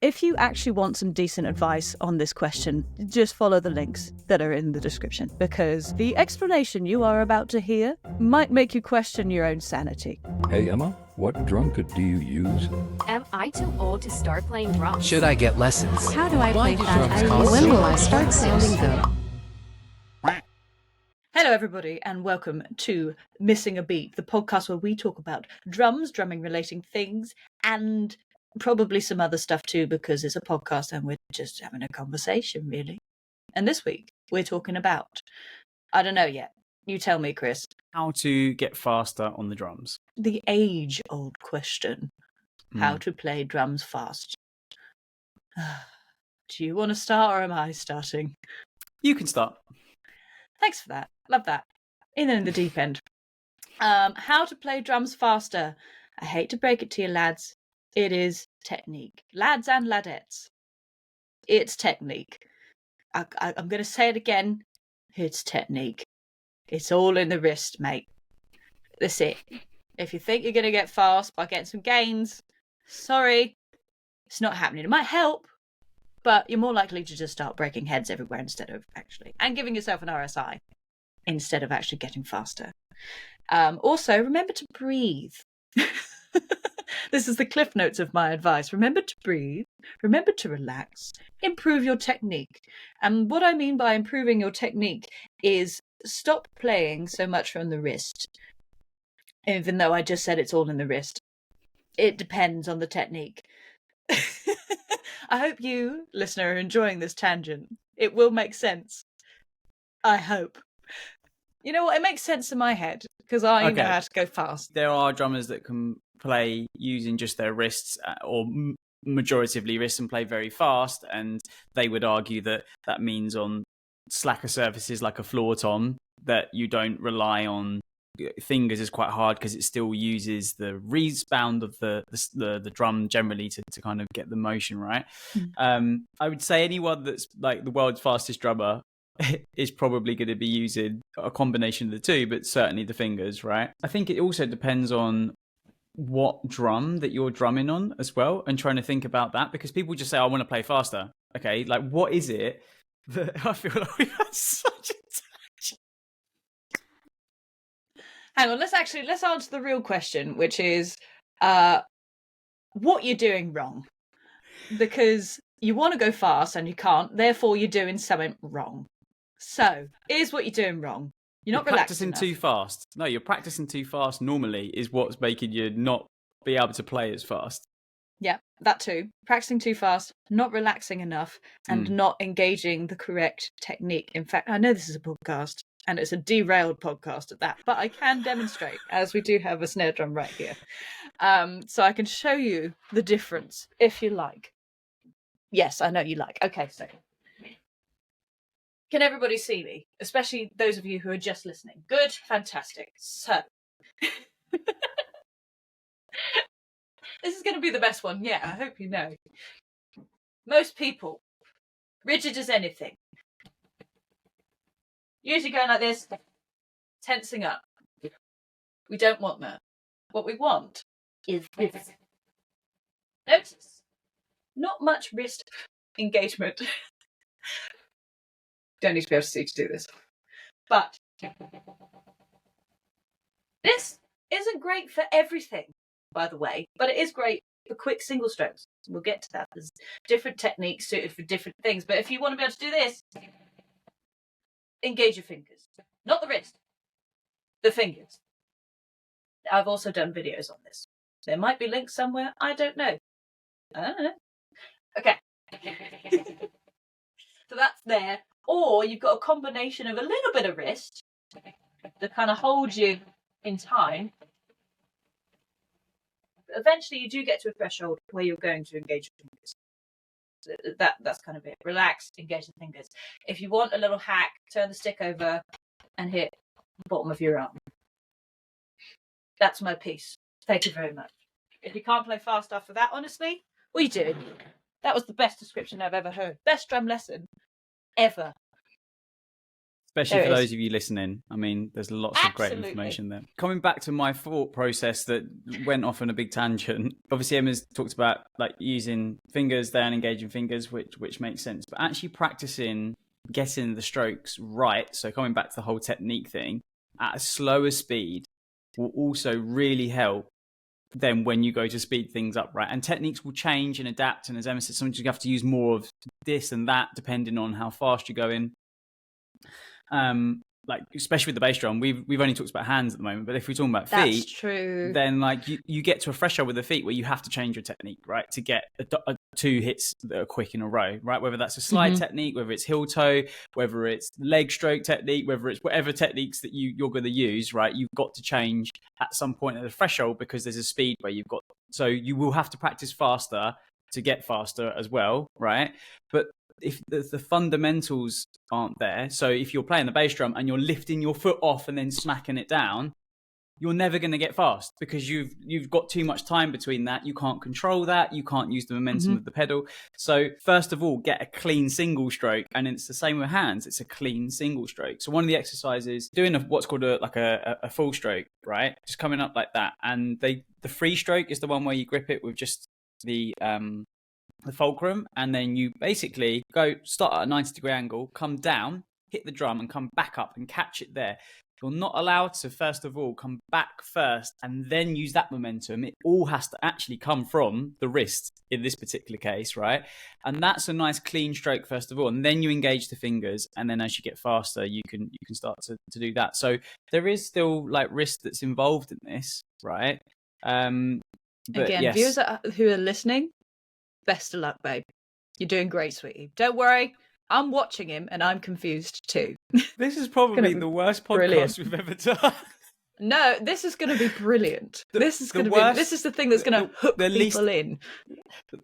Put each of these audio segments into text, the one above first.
If you actually want some decent advice on this question, just follow the links that are in the description, because the explanation you are about to hear might make you question your own sanity. Hey Emma, what drum kit do you use? Am I too old to start playing drums? Should I get lessons? How do I play fast? When will I start sounding good? Hello everybody, and welcome to Missing a Beat, the podcast where we talk about drums, drumming relating things, and probably some other stuff too, because it's a podcast and we're just having a conversation, really. And this week we're talking about, I don't know yet, you tell me, Chris. How to get faster on the drums. The age-old question, how to play drums fast. Do you want to start or am I starting? You can start. Thanks for that. Love that. In the deep end. How to play drums faster. I hate to break it to you, lads. It is technique. Lads and ladettes. It's technique. I'm going to say it again. It's technique. It's all in the wrist, mate. That's it. If you think you're going to get fast by getting some gains, sorry, it's not happening. It might help, but you're more likely to just start breaking heads everywhere instead of actually, and giving yourself an RSI instead of actually getting faster. Also, remember to breathe. This is the cliff notes of my advice. Remember to breathe, remember to relax, improve your technique. And what I mean by improving your technique is stop playing so much from the wrist. Even though I just said it's all in the wrist. It depends on the technique. I hope you, listener, are enjoying this tangent. It will make sense. I hope. You know what? It makes sense in my head because I know how to go fast. There are drummers that can play using just their wrists or majoritively wrists and play very fast, and they would argue that that means on slacker surfaces like a floor tom that you don't rely on fingers as quite hard because it still uses the rebound of the drum generally to kind of get the motion right. I would say anyone that's like the world's fastest drummer is probably going to be using a combination of the two, but certainly the fingers, right? I think it also depends on what drum that you're drumming on as well, and trying to think about that, because people just say, I want to play faster. Okay, like what is it that I feel like we had such a tangent. Hang on, let's answer the real question, which is what you're doing wrong. Because you want to go fast and you can't, therefore you're doing something wrong. So, here's what you're doing wrong. You're not practicing enough. too fast. No, you're practicing too fast normally is what's making you not be able to play as fast. Yeah, that too. Practicing too fast, not relaxing enough, and not engaging the correct technique. In fact, I know this is a podcast, and it's a derailed podcast at that, but I can demonstrate, as we do have a snare drum right here. So I can show you the difference, if you like. Yes, I know you like. Okay, so can everybody see me? Especially those of you who are just listening. Good, fantastic. So this is going to be the best one. Yeah, I hope you know. Most people, rigid as anything, usually going like this, tensing up. We don't want that. What we want is this. Notice, not much wrist engagement. Don't need to be able to see to do this. But this isn't great for everything, by the way, but it is great for quick single strokes. We'll get to that. There's different techniques suited for different things. But if you want to be able to do this, engage your fingers. Not the wrist. The fingers. I've also done videos on this. There might be links somewhere. I don't know. Okay. So that's there. Or you've got a combination of a little bit of wrist to kind of hold you in time. But eventually you do get to a threshold where you're going to engage your fingers. That's kind of it. Relax, engage the fingers. If you want a little hack, turn the stick over and hit the bottom of your arm. That's my piece. Thank you very much. If you can't play fast after that, honestly, what are you doing? That was the best description I've ever heard. Best drum lesson ever. Especially There for it is. those of you listening. I mean, there's lots of great Absolutely. information there. Coming back to my thought process that went off on a big tangent. Obviously, Emma's talked about like using fingers there and engaging fingers, which makes sense. But actually practicing getting the strokes right, so coming back to the whole technique thing, at a slower speed will also really help then when you go to speed things up, right? And techniques will change and adapt. And as Emma said, sometimes you have to use more of this and that depending on how fast you're going. Like especially with the bass drum, we've only talked about hands at the moment, but if we're talking about feet, That's true. then like you get to a threshold with the feet where you have to change your technique, right, to get two hits that are quick in a row, right? Whether that's a slide technique, whether it's heel toe, whether it's leg stroke technique, whether it's whatever techniques that you're going to use, right? You've got to change at some point at the threshold because there's a speed where you've got, so you will have to practice faster to get faster as well, right? But if the fundamentals aren't there, so if you're playing the bass drum and you're lifting your foot off and then smacking it down, you're never going to get fast because you've got too much time between that. You can't control that. You can't use the momentum of the pedal. So first of all, get a clean single stroke, and it's the same with hands. It's a clean single stroke. So one of the exercises, doing what's called a full stroke, right? Just coming up like that, and the free stroke is the one where you grip it with just the fulcrum, and then you basically go start at a 90-degree angle, come down, hit the drum, and come back up and catch it there. You're not allowed to, first of all, come back first and then use that momentum. It all has to actually come from the wrist in this particular case, right? And that's a nice clean stroke, first of all. And then you engage the fingers. And then as you get faster, you can start to do that. So there is still like wrist that's involved in this, right? But Again, yes. viewers who are listening, best of luck, babe. You're doing great, sweetie. Don't worry. I'm watching him and I'm confused too. This is probably the worst podcast brilliant. we've ever done. No, this is going to be brilliant. This is the thing that's going to hook people in.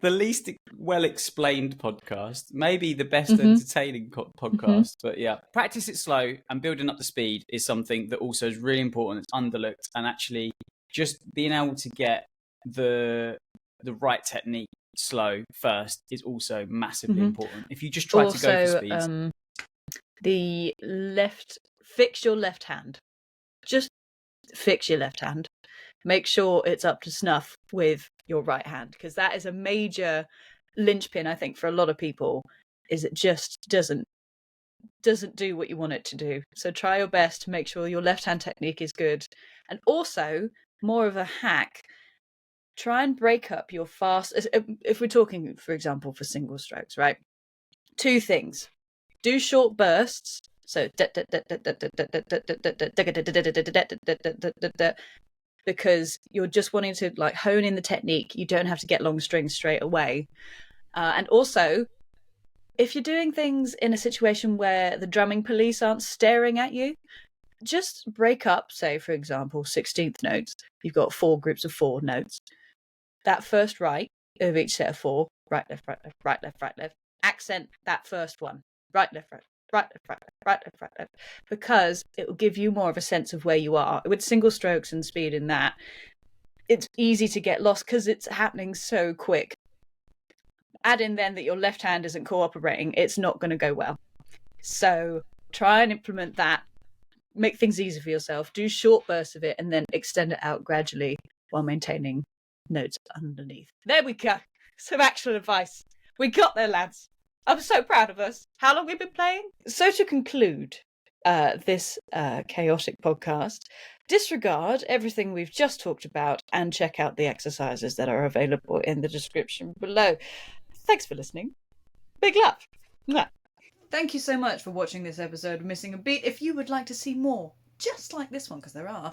The least well explained podcast, maybe the best entertaining podcast. But yeah, practice it slow, and building up the speed is something that also is really important. It's underlooked, and actually just being able to get the right technique slow first is also massively important. If you just try to go for speed, fix your left hand. Just fix your left hand. Make sure it's up to snuff with your right hand, because that is a major linchpin, I think, for a lot of people, is it just doesn't do what you want it to do. So try your best to make sure your left hand technique is good. And also, more of a hack, try and break up your fast. If we're talking, for example, for single strokes, right? Two things. Do short bursts. So because you're just wanting to like hone in the technique. You don't have to get long strings straight away. And also, if you're doing things in a situation where the drumming police aren't staring at you, just break up, say, for example, 16th notes. You've got 4 groups of 4 notes. That first right of each set of 4, right, left, right, left, right, left, right, left. Accent that first one, right, left, right, right, left, right, left, right, left, right, left, because it will give you more of a sense of where you are. With single strokes and speed in that, it's easy to get lost because it's happening so quick. Add in then that your left hand isn't cooperating, it's not going to go well. So try and implement that. Make things easy for yourself. Do short bursts of it and then extend it out gradually while maintaining notes underneath. There we go. Some actual advice. We got there, lads. I'm so proud of us. How long have we been playing? So to conclude this chaotic podcast, disregard everything we've just talked about and check out the exercises that are available in the description below. Thanks for listening. Big love. Mwah. Thank you so much for watching this episode of Missing a Beat. If you would like to see more, just like this one, because there are,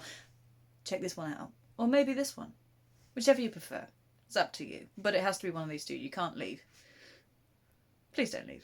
check this one out. Or maybe this one. Whichever you prefer. It's up to you. But it has to be one of these two. You can't leave. Please don't leave.